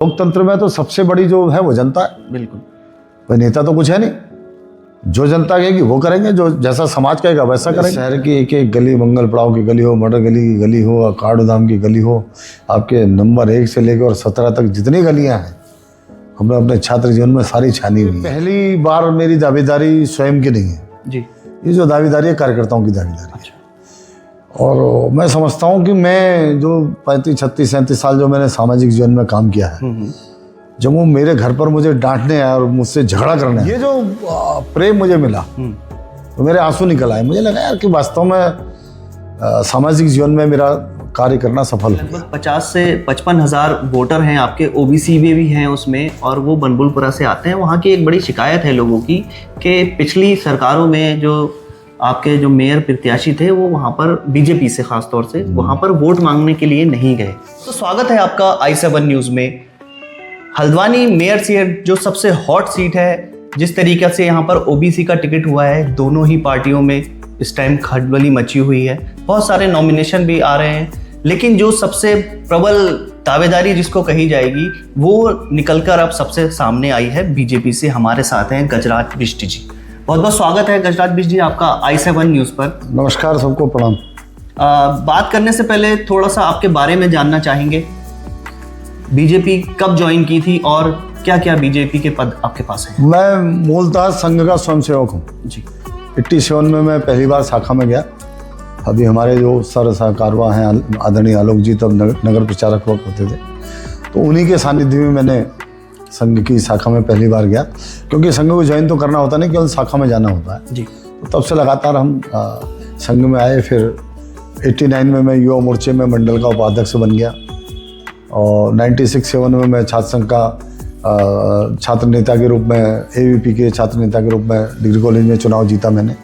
लोकतंत्र में तो सबसे बड़ी जो है वो जनता है। बिल्कुल। कोई नेता तो कुछ है नहीं, जो जनता कहेगी वो करेंगे, जो जैसा समाज कहेगा वैसा करेंगे। शहर की एक एक गली, मंगल पड़ाव की गली हो, मटर गली की गली हो, अखाड़ धाम की गली हो, आपके नंबर 1 से लेकर और 17 तक जितनी गलियां हैं हमने अपने छात्र जीवन में सारी छानी हुई। पहली बार मेरी दावेदारी स्वयं की नहीं है जी। ये जो दावेदारी है कार्यकर्ताओं की दावेदारी है। और मैं समझता हूँ कि मैं जो 35, 36, 37 साल जो मैंने सामाजिक जीवन में काम किया है, जब वो मेरे घर पर मुझे डांटने आया और मुझसे झगड़ा करने आया, ये जो प्रेम मुझे मिला तो मेरे आंसू निकल आए। मुझे लगा यार कि वास्तव में सामाजिक जीवन में मेरा कार्य करना सफल हो। लगभग 50 से 55 हज़ार वोटर हैं आपके, ओबीसी में भी हैं उसमें, और वो बनबुलपुरा से आते हैं। वहाँ की एक बड़ी शिकायत है लोगों की कि पिछली सरकारों में जो आपके जो मेयर प्रत्याशी थे वो वहाँ पर बीजेपी से खास तौर से वहाँ पर वोट मांगने के लिए नहीं गए। तो स्वागत है आपका i7 न्यूज़ में। हल्द्वानी मेयर सीट जो सबसे हॉट सीट है, जिस तरीके से यहाँ पर ओबीसी का टिकट हुआ है, दोनों ही पार्टियों में इस टाइम खलबली मची हुई है। बहुत सारे नॉमिनेशन भी आ रहे हैं, लेकिन जो सबसे प्रबल दावेदारी जिसको कही जाएगी वो निकलकर अब सबसे सामने आई है बीजेपी से। हमारे साथ हैं गजराज बिष्ट जी। बहुत बहुत स्वागत है गजराज बिष्ट जी आपका i7 न्यूज़ पर। नमस्कार, सबको प्रणाम। बात करने से पहले थोड़ा सा आपके बारे में जानना चाहेंगे। बीजेपी कब ज्वाइन की थी और क्या क्या बीजेपी के पद आपके पास हैं? मैं मूलतः संघ का स्वयंसेवक हूँ जी। 87 में मैं पहली बार शाखा में गया। अभी हमारे जो सर सहकारवा हैं आदरणीय आलोक जी, तब नगर प्रचारक हुआ करते थे, तो उन्हीं के सानिध्य में मैंने संघ की शाखा में पहली बार गया। क्योंकि संघ को ज्वाइन तो करना होता नहीं, केवल शाखा में जाना होता है जी। तो तब से लगातार हम संघ में आए। फिर 89 में मैं युवा मोर्चे में मंडल का उपाध्यक्ष बन गया और 96-7 में मैं छात्र संघ का छात्र नेता के रूप में, एवीपी के छात्र नेता के रूप में डिग्री कॉलेज में चुनाव जीता मैंने।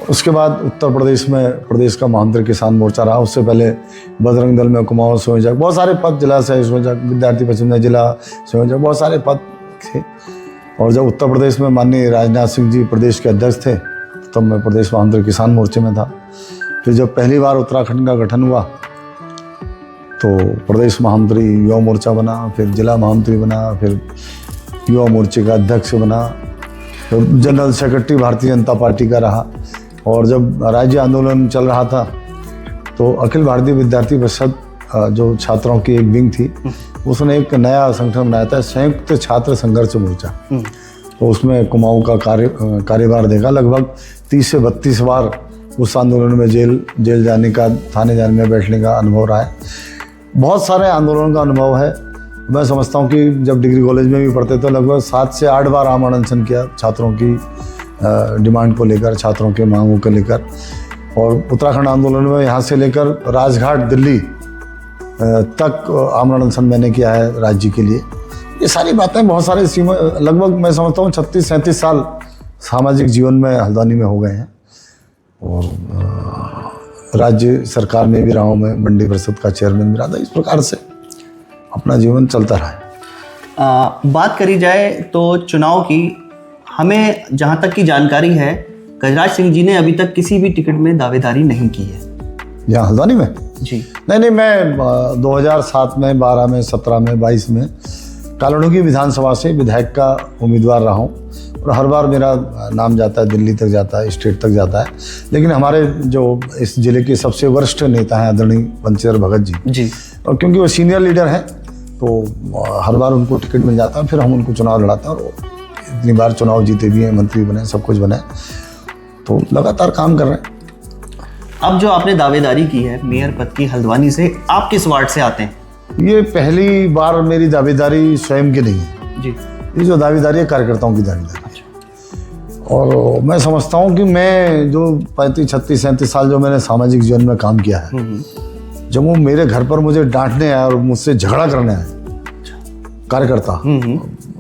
उसके बाद उत्तर प्रदेश में प्रदेश का महामंत्री किसान मोर्चा रहा। उससे पहले बजरंग दल में कुमाऊं संयोजक, बहुत सारे पद, जिला सह संयोजक, विद्यार्थी परिषद में जिला संयोजक, बहुत सारे पद थे। और जब उत्तर प्रदेश में माननीय राजनाथ सिंह जी प्रदेश के अध्यक्ष थे, तब मैं प्रदेश महामंत्री किसान मोर्चे में था। फिर जब पहली बार उत्तराखंड का गठन हुआ तो प्रदेश महामंत्री युवा मोर्चा बना, फिर जिला महामंत्री बना, फिर युवा मोर्चे का अध्यक्ष बना, फिर general secretary Bharatiya Janata party का रहा। और जब राज्य आंदोलन चल रहा था तो अखिल भारतीय विद्यार्थी परिषद जो छात्रों की एक विंग थी, उसने एक नया संगठन बनाया था, संयुक्त छात्र संघर्ष मोर्चा। तो उसमें कुमाऊं का कार्यभार देखा। लगभग 30 से 32 बार उस आंदोलन में जेल जाने का, थाने जाने में बैठने का अनुभव रहा है। बहुत सारे आंदोलन का अनुभव है। मैं समझता हूँ कि जब डिग्री कॉलेज में भी पढ़ते तो लगभग 7 से 8 बार आम अनशन किया छात्रों की डिमांड को लेकर, छात्रों के मांगों को लेकर। और उत्तराखंड आंदोलन में यहाँ से लेकर राजघाट दिल्ली तक आम अनशन मैंने किया है राज्य के लिए। ये सारी बातें बहुत सारे लगभग मैं समझता हूँ 36-37 साल सामाजिक जीवन में हल्द्वानी में हो गए हैं। और राज्य सरकार में भी रहा हूँ, मैं मंडी परिषद का चेयरमैन भी रहा था। इस प्रकार से अपना जीवन चलता रहा है। बात करी जाए तो चुनाव की, हमें जहाँ तक की जानकारी है गजराज सिंह जी ने अभी तक किसी भी टिकट में दावेदारी नहीं की है यहाँ हल्द्वानी में जी। नहीं, मैं 2007 में, 12 में, 17 में, 22 में कालाडूंगी विधानसभा से विधायक का उम्मीदवार रहा हूँ। और हर बार मेरा नाम जाता है, दिल्ली तक जाता है, स्टेट तक जाता है। लेकिन हमारे जो इस जिले के सबसे वरिष्ठ नेता हैं आदरणीय बंशीधर भगत जी, और क्योंकि वो सीनियर लीडर हैं तो हर बार उनको टिकट मिल जाता है। फिर हम उनको चुनाव लड़ाते हैं और इतनी बार चुनाव जीते भी हैं, मंत्री बने, सब कुछ बने, तो लगातार काम कर रहे हैं। अब जो आपने दावेदारी की है मेयर पद की हल्द्वानी से, आप किस वार्ड से आते हैं? ये पहली बार मेरी दावेदारी स्वयं की नहीं है जी। ये जो दावेदारी है कार्यकर्ताओं की दावेदारी। और मैं समझता हूँ कि मैं जो 35, 36, 37 साल जो मैंने सामाजिक जीवन में काम किया है, जब वो मेरे घर पर मुझे डांटने आया और मुझसे झगड़ा करने आए कार्यकर्ता,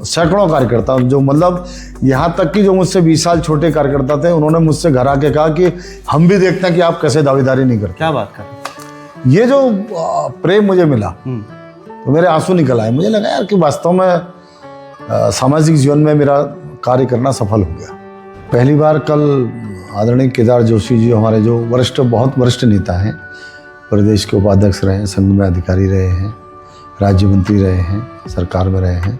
सैकड़ों कार्यकर्ता, जो मतलब यहाँ तक कि जो मुझसे 20 साल छोटे कार्यकर्ता थे, उन्होंने मुझसे घर आके कहा कि हम भी देखते हैं कि आप कैसे दावेदारी नहीं करते। क्या बात कर, ये जो प्रेम मुझे मिला तो मेरे आंसू निकल आए। मुझे लगा यार कि वास्तव में सामाजिक जीवन में मेरा कार्य करना सफल हो गया। पहली बार कल आदरणीय केदार जोशी जी, हमारे जो बहुत वरिष्ठ नेता हैं, प्रदेश के उपाध्यक्ष रहे हैं, संघ में अधिकारी रहे हैं, राज्य मंत्री रहे हैं, सरकार में रहे हैं।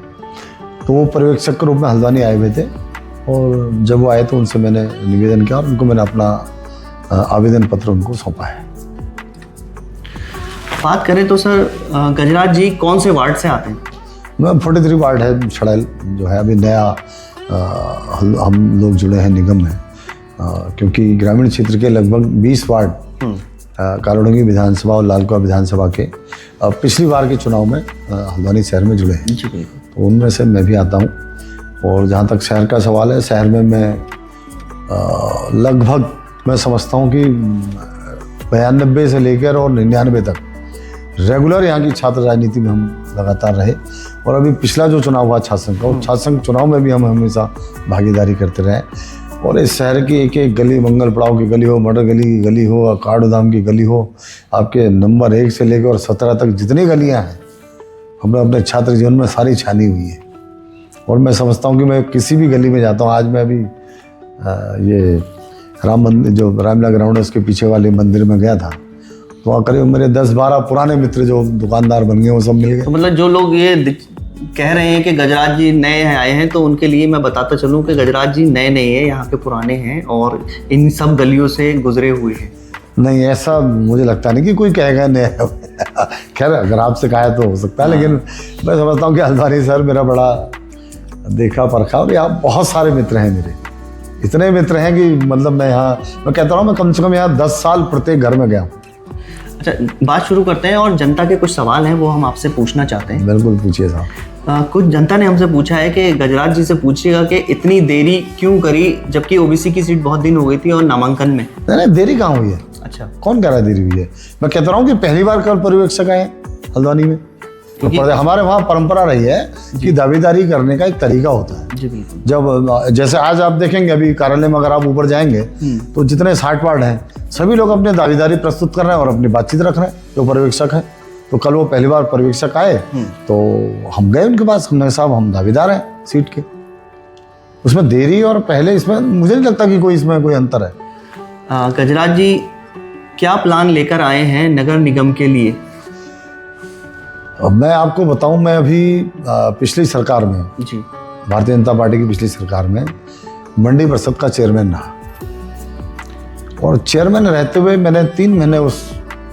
तो वो पर्यवेक्षक के रूप में हल्द्वानी आए हुए थे और जब वो आए तो उनसे मैंने निवेदन किया और उनको मैंने अपना आवेदन पत्र उनको सौंपा है। बात करें तो सर गजराज जी कौन से वार्ड से आते हैं? मैं 43 वार्ड है छड़ैल जो है, अभी नया हम लोग जुड़े हैं निगम में, क्योंकि ग्रामीण क्षेत्र के लगभग 20 वार्ड कालोडंगी विधानसभा और लालकुआ विधानसभा के पिछली बार के चुनाव में हल्द्वानी शहर में जुड़े हैं। तो उनमें से मैं भी आता हूँ। और जहाँ तक शहर का सवाल है, शहर में मैं लगभग मैं समझता हूँ कि 92 से लेकर और 99 तक रेगुलर यहाँ की छात्र राजनीति में हम लगातार रहे। और अभी पिछला जो चुनाव हुआ छात्र संघ का, और छात्र संघ चुनाव में भी हम हमेशा भागीदारी करते रहे। और इस शहर की एक एक गली, मंगल पड़ाव की गली हो, मटर गली की गली हो, काड़ूधाम की गली हो, आपके नंबर 1 से लेकर 17 तक जितनी गलियाँ हैं हमने अपने छात्र जीवन में सारी छानी हुई है। और मैं समझता हूँ कि मैं किसी भी गली में जाता हूँ, आज मैं अभी ये राम मंदिर जो रामलीला ग्राउंड है उसके पीछे वाले मंदिर में गया था, तो वहाँ करीब मेरे 10-12 पुराने मित्र जो दुकानदार बन गए वो सब मिल गए। तो मतलब जो लोग ये कह रहे हैं कि गजराज जी नए आए हैं, तो उनके लिए मैं बताता चलूं कि गजराज जी नए नहीं है, यहाँ के पुराने हैं और इन सब गलियों से गुजरे हुए हैं। नहीं, ऐसा मुझे लगता नहीं कि कोई कहेगा नया। खैर अगर आपसे कहा है तो हो सकता है, लेकिन मैं समझता हूँ कि हल्द्वानी शहर मेरा बड़ा देखा परखा, और यहाँ बहुत सारे मित्र हैं मेरे, इतने मित्र हैं कि मतलब मैं कहता हूँ मैं कम से कम यहाँ 10 साल प्रत्येक घर में गया हूँ। अच्छा, बात शुरू करते हैं और जनता के कुछ सवाल हैं वो हम आपसे पूछना चाहते हैं। बिल्कुल पूछिए साहब। कुछ जनता ने हमसे पूछा है कि गजराज जी से पूछिएगा कि इतनी देरी क्यों करी, जबकि ओबीसी की सीट बहुत दिन हो गई थी और नामांकन में। नहीं, देरी कहाँ हुई है? अच्छा, कौन कह रहा है देरी हुई है? मैं कहता हूँ कि पहली बार कल पर्यवेक्षक आए हल्द्वानी में। तो हमारे वहाँ परंपरा रही है कि दावेदारी करने का एक तरीका होता है। जी बिल्कुल। जब जैसे आज आप देखेंगे अभी कार्यालय में अगर आप ऊपर जाएंगे तो जितने 60 वार्ड हैं सभी लोग अपने दावेदारी प्रस्तुत कर रहे हैं और अपनी बातचीत रख रहे हैं जो पर्यवेक्षक है। तो कल वो पहली बार पर्यवेक्षक आए तो हम गए उनके पास, हमने साहब हम दावेदार हैं सीट के। उसमें देरी और पहले इसमें मुझे नहीं लगता कि कोई इसमें कोई अंतर है। गजराज जी क्या प्लान लेकर आए हैं नगर निगम के लिए? अब मैं आपको बताऊं, मैं अभी पिछली सरकार में जी भारतीय जनता पार्टी की पिछली सरकार में मंडी परिषद का चेयरमैन रहा, और चेयरमैन रहते हुए मैंने 3 महीने उस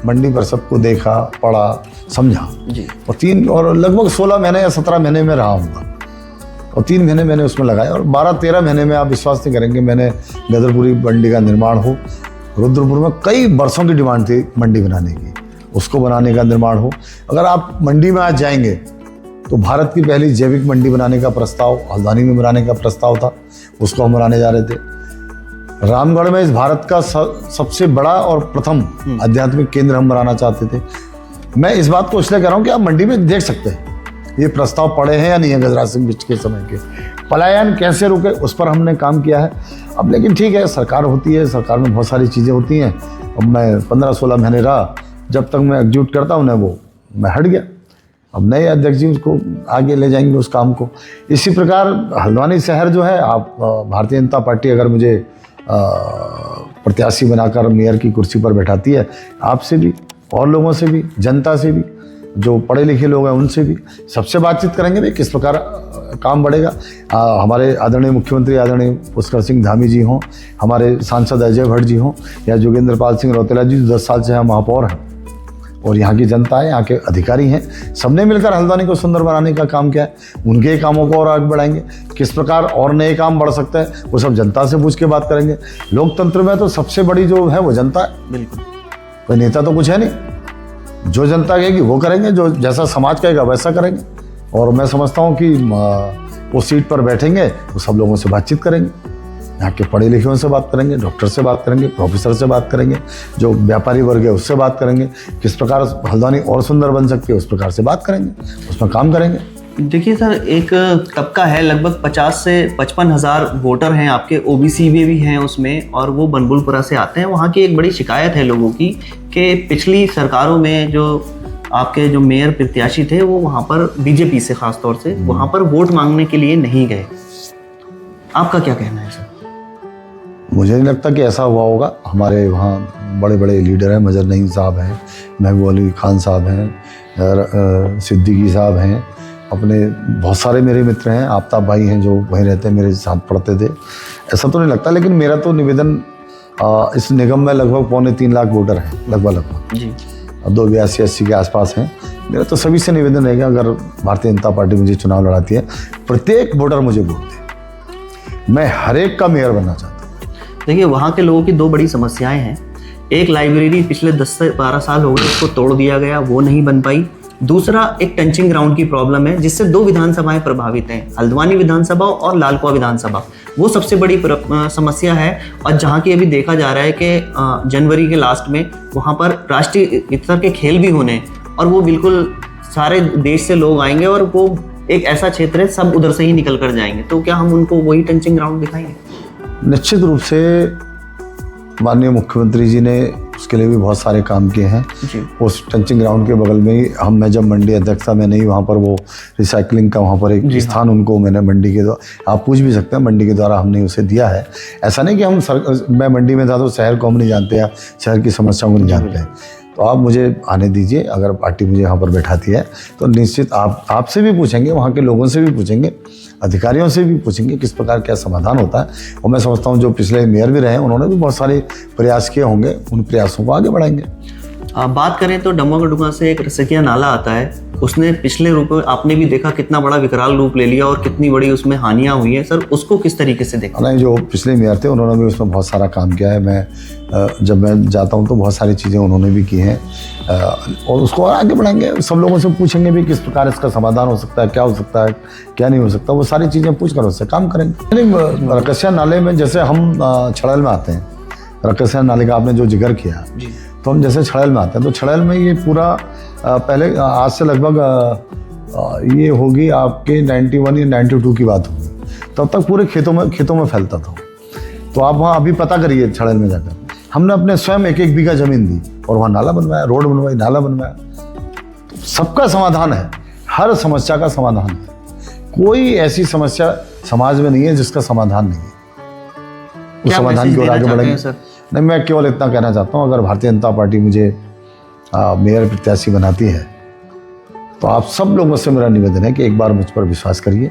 मंडी परिषद को देखा, पढ़ा, समझा जी। और लगभग 16 महीने या 17 महीने में रहा हूँगा, और 3 महीने मैंने उसमें लगाए, और 12-13 महीने में आप विश्वास नहीं करेंगे मैंने गदरपुरी मंडी का निर्माण हो, रुद्रपुर में कई वर्षों की डिमांड थी मंडी बनाने की, उसको बनाने का निर्माण हो। अगर आप मंडी में आज जाएंगे तो भारत की पहली जैविक मंडी बनाने का प्रस्ताव हल्द्वानी में बनाने का प्रस्ताव था, उसको हम बनाने जा रहे थे। रामगढ़ में इस भारत का सबसे बड़ा और प्रथम आध्यात्मिक केंद्र हम बनाना चाहते थे। मैं इस बात को इसलिए कह रहा हूँ कि आप मंडी में देख सकते हैं ये प्रस्ताव पड़े हैं या नहीं है गजराज सिंह बिष्ट के समय के। पलायन कैसे रुके उस पर हमने काम किया है। अब लेकिन ठीक है, सरकार होती है, सरकार में बहुत सारी चीज़ें होती हैं। अब मैं 15-16 महीने रहा, जब तक मैं एग्जीक्यूट करता हूँ वो मैं हट गया। अब नए अध्यक्ष जी उसको आगे ले जाएंगे उस काम को। इसी प्रकार हल्द्वानी शहर जो है, आप भारतीय जनता पार्टी अगर मुझे प्रत्याशी बनाकर मेयर की कुर्सी पर बैठाती है, आपसे भी और लोगों से भी, जनता से भी, जो पढ़े लिखे लोग हैं उनसे भी सबसे बातचीत करेंगे भाई किस प्रकार काम बढ़ेगा। हमारे आदरणीय मुख्यमंत्री आदरणीय पुष्कर सिंह धामी जी हों, हमारे सांसद अजय भट्ट जी हों, या जोगेंद्र पाल सिंह रौतेला जी जो 10 साल से हम महापौर हैं, और यहाँ की जनता है, यहाँ के अधिकारी हैं, सबने मिलकर हल्द्वानी को सुंदर बनाने का काम किया है। उनके कामों को और आगे बढ़ाएंगे, किस प्रकार और नए काम बढ़ सकते हैं वो सब जनता से पूछ के बात करेंगे। लोकतंत्र में तो सबसे बड़ी जो है वो जनता है। बिल्कुल, कोई नेता तो कुछ है नहीं, जो जनता कहेगी वो करेंगे, जो जैसा समाज कहेगा वैसा करेंगे। और मैं समझता हूँ कि वो सीट पर बैठेंगे तो सब लोगों से बातचीत करेंगे, यहाँ के पढ़े लिखे से बात करेंगे, डॉक्टर से बात करेंगे, प्रोफेसर से बात करेंगे, जो व्यापारी वर्ग है उससे बात करेंगे, किस प्रकार हल्द्वानी और सुंदर बन सकती है उस प्रकार से बात करेंगे, उसमें काम करेंगे। देखिए सर, एक तबका है लगभग 50 से 55 हज़ार वोटर हैं आपके, ओबीसी भी हैं उसमें, और वो बनबुलपुरा से आते हैं। वहाँ की एक बड़ी शिकायत है लोगों की कि पिछली सरकारों में जो आपके जो मेयर प्रत्याशी थे वो वहाँ पर बीजेपी से खास तौर से वहाँ पर वोट मांगने के लिए नहीं गए। आपका क्या कहना है सर? मुझे नहीं लगता कि ऐसा हुआ होगा। हमारे वहाँ बड़े बड़े लीडर हैं, मजर नईम साहब हैं, महबूब अली खान साहब हैं, सिद्दीकी साहब हैं, अपने बहुत सारे मेरे मित्र हैं, आफ्ताब भाई हैं जो वहीं रहते हैं, मेरे साथ पढ़ते थे। ऐसा तो नहीं लगता, लेकिन मेरा तो निवेदन इस निगम में लगभग 2.25 लाख वोटर हैं, लगभग जी। 282-80 के आसपास हैं। मेरा तो सभी से निवेदन रहेगा, अगर भारतीय जनता पार्टी मुझे चुनाव लड़ाती है, प्रत्येक वोटर मुझे वोट दे। मैं हर एक का मेयर बनना चाहता हूँ। देखिए, वहाँ के लोगों की 2 बड़ी समस्याएं हैं। एक, लाइब्रेरी पिछले 10 से 12 साल हो गए, उसको तोड़ दिया गया, वो नहीं बन पाई। दूसरा, एक टंचिंग ग्राउंड की प्रॉब्लम है, जिससे 2 विधानसभाएं प्रभावित हैं, हल्द्वानी विधानसभा और लालकुआं विधानसभा। वो सबसे बड़ी समस्या है। और जहाँ की अभी देखा जा रहा है कि जनवरी के लास्ट में वहाँ पर राष्ट्रीय स्तर के खेल भी होने, और वो बिल्कुल सारे देश से लोग आएंगे, और वो एक ऐसा क्षेत्र है, सब उधर से ही निकल कर जाएंगे। तो क्या हम उनको वही टंचिंग ग्राउंड दिखाएंगे? निश्चित रूप से माननीय मुख्यमंत्री जी ने उसके लिए भी बहुत सारे काम किए हैं। जी। उस टंचिंग ग्राउंड के बगल में ही मैं जब मंडी अध्यक्ष था, मैंने ही वहाँ पर वो रिसाइकलिंग का वहाँ पर एक स्थान उनको मैंने मंडी के द्वारा, आप पूछ भी सकते हैं, मंडी के द्वारा हमने उसे दिया है। ऐसा नहीं कि मैं मंडी में था तो शहर को हम नहीं जानते या शहर की समस्याओं को नहीं जानते हैं। तो आप मुझे आने दीजिए, अगर पार्टी मुझे यहाँ पर बैठाती है तो निश्चित आपसे भी पूछेंगे, वहाँ के लोगों से भी पूछेंगे, अधिकारियों से भी पूछेंगे किस प्रकार क्या समाधान होता है। और मैं समझता हूँ जो पिछले मेयर भी रहे हैं, उन्होंने भी बहुत सारे प्रयास किए होंगे, उन प्रयासों को आगे बढ़ाएंगे। बात करें तो डम्मा से एक रसकिया नाला आता है, उसने पिछले रूप में आपने भी देखा कितना बड़ा विकराल रूप ले लिया और कितनी बड़ी उसमें हानियां हुई हैं। सर, उसको किस तरीके से देखा? नहीं, जो पिछले मेयर थे उन्होंने भी उसमें बहुत सारा काम किया है। मैं जब मैं जाता हूं तो बहुत सारी चीज़ें उन्होंने भी की हैं, और उसको आगे बढ़ाएंगे। सब लोगों से पूछेंगे भी किस प्रकार इसका समाधान हो सकता है, क्या हो सकता है, क्या नहीं हो सकता, वो सारी चीज़ें पूछ कर उससे काम करेंगे। रकसिया नाले में जैसे हम छड़ैल में आते हैं, रकसिया नाले का आपने जो जिक्र किया, तो हम जैसे छड़ैल में आते हैं तो छड़ैल में ये पूरा पहले आज से लगभग ये होगी आपके 91 या 92 की बात होगी, तब तक पूरे खेतों में फैलता था। तो आप वहाँ अभी पता करिए छड़ैल में जाकर, हमने अपने स्वयं 1-1 बीघा जमीन दी और वहाँ नाला बनवाया, रोड बनवाई, नाला बनवाया। तो सबका समाधान है, हर समस्या का समाधान है। कोई ऐसी समस्या समाज में नहीं है जिसका समाधान नहीं है। उस समाधान की ओर आगे बढ़ेंगे। नहीं, मैं केवल इतना कहना चाहता हूँ, अगर भारतीय जनता पार्टी मुझे मेयर प्रत्याशी बनाती है तो आप सब लोगों से मेरा निवेदन है कि एक बार मुझ पर विश्वास करिए,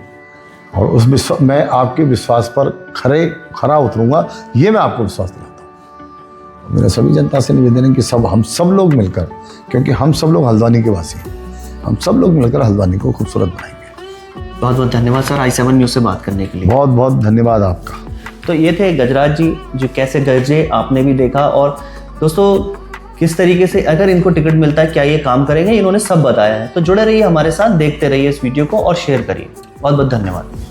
और मैं आपके विश्वास पर खरा उतरूंगा, ये मैं आपको विश्वास दिलाता हूँ। मेरा सभी जनता से निवेदन है कि हम सब लोग मिलकर, क्योंकि हम सब लोग हल्द्वानी के वासी हैं, हम सब लोग मिलकर हल्द्वानी को खूबसूरत बनाएंगे। बहुत बहुत धन्यवाद सर, i7 न्यूज़ से बात करने के लिए। बहुत बहुत धन्यवाद आपका। तो ये थे गजराज जी, जो कैसे गरजे आपने भी देखा, और दोस्तों किस तरीके से अगर इनको टिकट मिलता है क्या ये काम करेंगे, इन्होंने सब बताया है। तो जुड़े रहिए हमारे साथ, देखते रहिए इस वीडियो को और शेयर करिए। बहुत बहुत धन्यवाद।